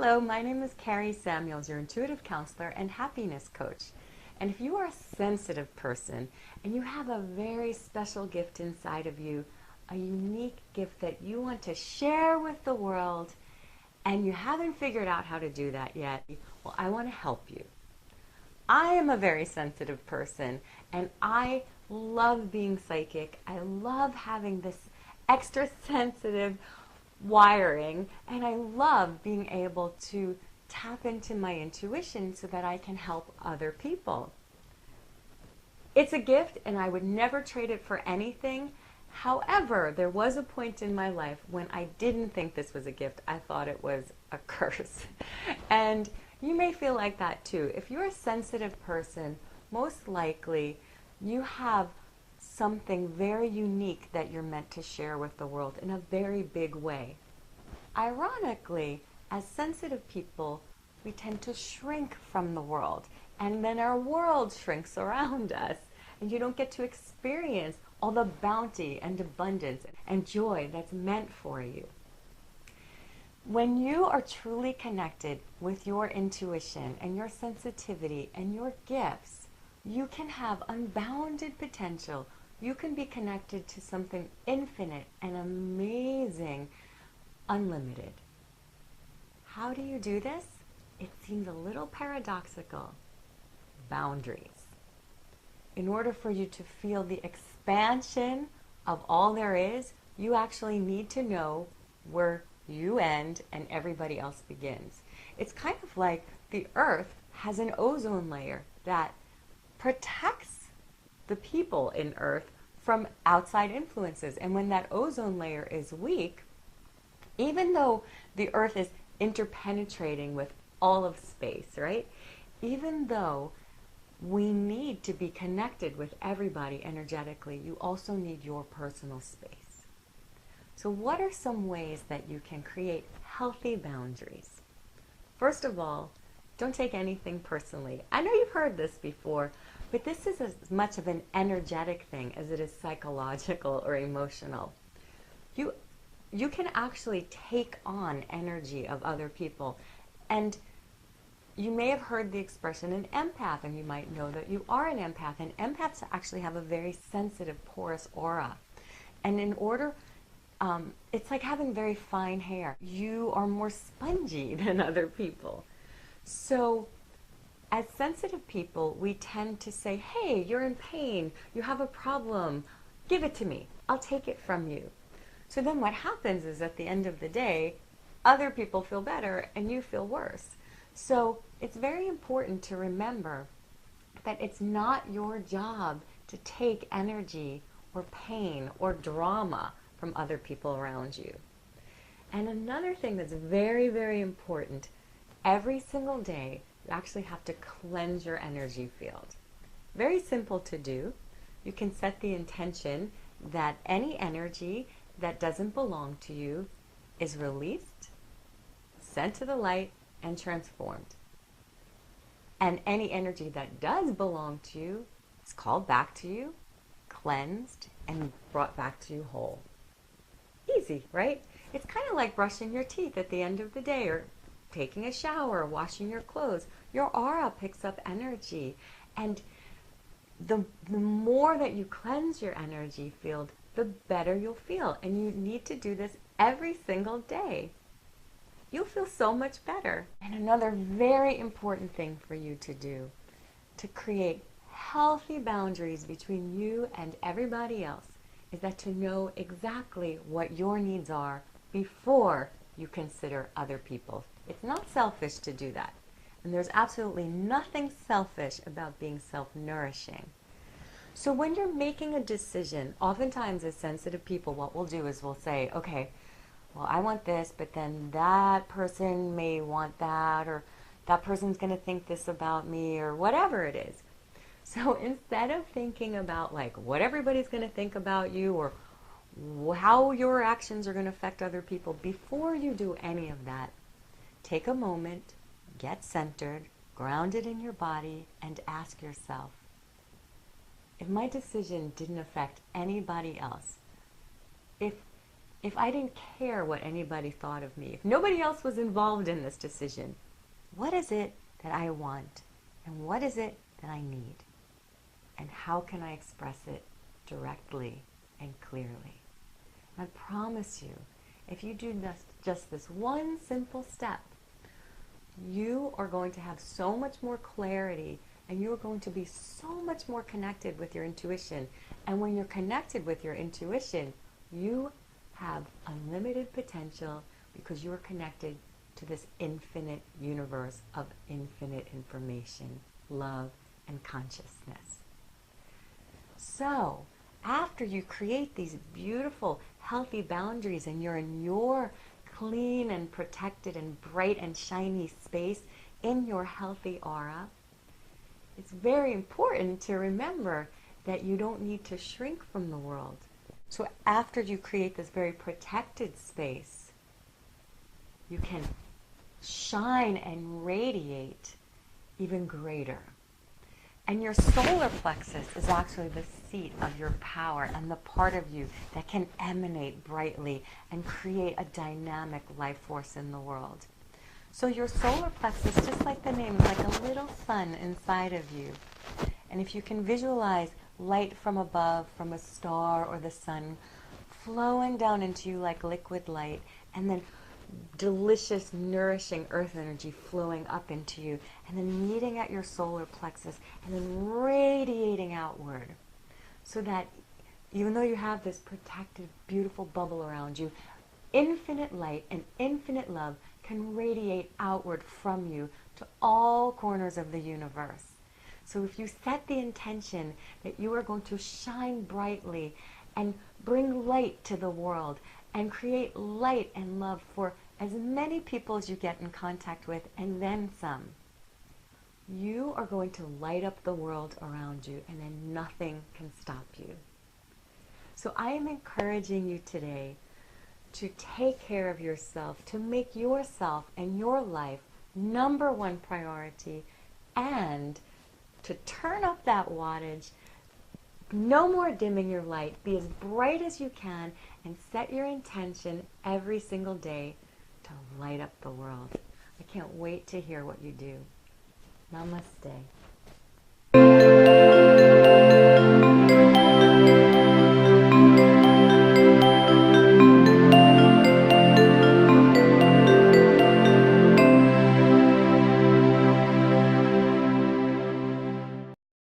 Hello, my name is Kari Samuels, your intuitive counselor and happiness coach. And if you are a sensitive person and you have a very special gift inside of you, a unique gift that you want to share with the world, and you haven't figured out how to do that yet, well, I want to help you. I am a very sensitive person and I love being psychic. I love having this extra sensitive wiring, and I love being able to tap into my intuition so that I can help other people. It's a gift and I would never trade it for anything. However, there was a point in my life when I didn't think this was a gift. I thought it was a curse. And you may feel like that too. If you're a sensitive person, most likely you have something very unique that you're meant to share with the world in a very big way. Ironically, as sensitive people, we tend to shrink from the world, and then our world shrinks around us, and you don't get to experience all the bounty and abundance and joy that's meant for you. When you are truly connected with your intuition and your sensitivity and your gifts, you can have unbounded potential. You can be connected to something infinite and amazing, unlimited. How do you do this? It seems a little paradoxical. Boundaries. In order for you to feel the expansion of all there is, you actually need to know where you end and everybody else begins. It's kind of like the Earth has an ozone layer that protects the people in Earth from outside influences. And when that ozone layer is weak, even though the Earth is interpenetrating with all of space, right? Even though we need to be connected with everybody energetically, you also need your personal space. So what are some ways that you can create healthy boundaries? First of all, don't take anything personally. I know you've heard this before, but this is as much of an energetic thing as it is psychological or emotional. You can actually take on energy of other people. And you may have heard the expression an empath, and you might know that you are an empath. And empaths actually have a very sensitive, porous aura. And in order, it's like having very fine hair. You are more spongy than other people. So as sensitive people, we tend to say, hey, you're in pain, you have a problem, give it to me, I'll take it from you. So then what happens is at the end of the day, other people feel better and you feel worse. So it's very important to remember that it's not your job to take energy or pain or drama from other people around you. And another thing that's very, very important, every single day, you actually have to cleanse your energy field. Very simple to do. You can set the intention that any energy that doesn't belong to you is released, sent to the light, and transformed. And any energy that does belong to you is called back to you, cleansed, and brought back to you whole. Easy, right? It's kind of like brushing your teeth at the end of the day, or taking a shower, washing your clothes. Your aura picks up energy, and the more that you cleanse your energy field, the better you'll feel. And you need to do this every single day. You'll feel so much better. And another very important thing for you to do to create healthy boundaries between you and everybody else is that to know exactly what your needs are before you consider other people. It's not selfish to do that. And there's absolutely nothing selfish about being self-nourishing. So when you're making a decision, oftentimes as sensitive people, what we'll do is we'll say, okay, well, I want this, but then that person may want that, or that person's going to think this about me, or whatever it is. So instead of thinking about like what everybody's going to think about you, or how your actions are going to affect other people, before you do any of that, take a moment, get centered, grounded in your body, and ask yourself, if my decision didn't affect anybody else, if if I didn't care what anybody thought of me, if nobody else was involved in this decision, what is it that I want? And what is it that I need? And how can I express it directly and clearly? I promise you, if you do just this one simple step, you are going to have so much more clarity, and you are going to be so much more connected with your intuition. And when you're connected with your intuition, you have unlimited potential because you are connected to this infinite universe of infinite information, love, and consciousness. So, after you create these beautiful, healthy boundaries and you're in your clean and protected and bright and shiny space in your healthy aura, it's very important to remember that you don't need to shrink from the world. So after you create this very protected space, you can shine and radiate even greater. And your solar plexus is actually the seat of your power and the part of you that can emanate brightly and create a dynamic life force in the world. So your solar plexus, just like the name, is like a little sun inside of you. And if you can visualize light from above, from a star or the sun, flowing down into you like liquid light, and then delicious, nourishing earth energy flowing up into you, and then meeting at your solar plexus, and then radiating outward, so that even though you have this protected, beautiful bubble around you, infinite light and infinite love can radiate outward from you to all corners of the universe. So if you set the intention that you are going to shine brightly and bring light to the world and create light and love for as many people as you get in contact with, and then some, you are going to light up the world around you, and then nothing can stop you. So I am encouraging you today to take care of yourself, to make yourself and your life #1 priority, and to turn up that wattage. No more dimming your light. Be as bright as you can and set your intention every single day to light up the world. I can't wait to hear what you do. Namaste.